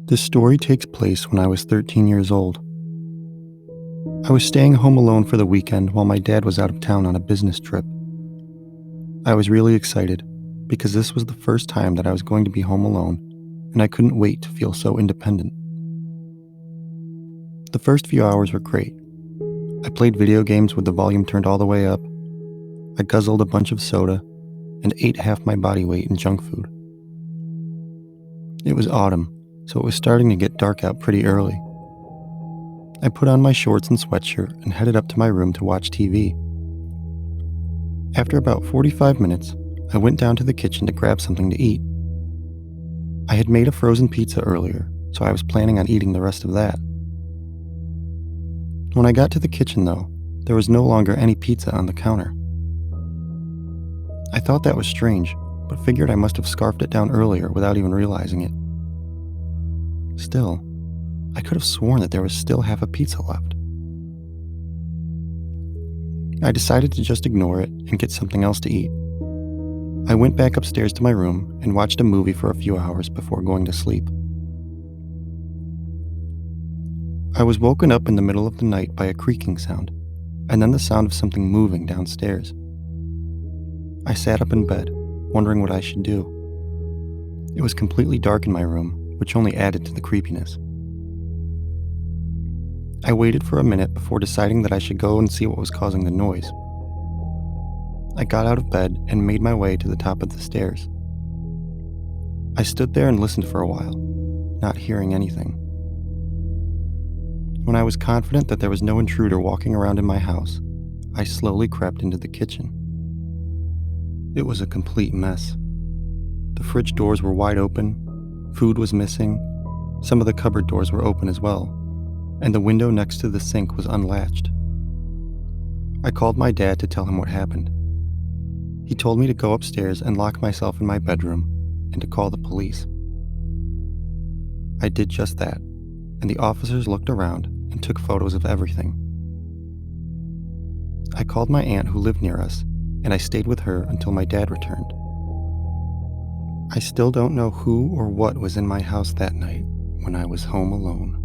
This story takes place when I was 13 years old. I was staying home alone for the weekend while my dad was out of town on a business trip. I was really excited because this was the first time that I was going to be home alone, and I couldn't wait to feel so independent. The first few hours were great. I played video games with the volume turned all the way up. I guzzled a bunch of soda and ate half my body weight in junk food. It was autumn, so it was starting to get dark out pretty early. I put on my shorts and sweatshirt and headed up to my room to watch TV. After about 45 minutes, I went down to the kitchen to grab something to eat. I had made a frozen pizza earlier, so I was planning on eating the rest of that. When I got to the kitchen, though, there was no longer any pizza on the counter. I thought that was strange, but figured I must have scarfed it down earlier without even realizing it. Still, I could have sworn that there was still half a pizza left. I decided to just ignore it and get something else to eat. I went back upstairs to my room and watched a movie for a few hours before going to sleep. I was woken up in the middle of the night by a creaking sound, and then the sound of something moving downstairs. I sat up in bed, wondering what I should do. It was completely dark in my room, which only added to the creepiness. I waited for a minute before deciding that I should go and see what was causing the noise. I got out of bed and made my way to the top of the stairs. I stood there and listened for a while, not hearing anything. When I was confident that there was no intruder walking around in my house, I slowly crept into the kitchen. It was a complete mess. The fridge doors were wide open, food was missing, some of the cupboard doors were open as well, and the window next to the sink was unlatched. I called my dad to tell him what happened. He told me to go upstairs and lock myself in my bedroom and to call the police. I did just that, and the officers looked around and took photos of everything. I called my aunt who lived near us, and I stayed with her until my dad returned. I still don't know who or what was in my house that night when I was home alone.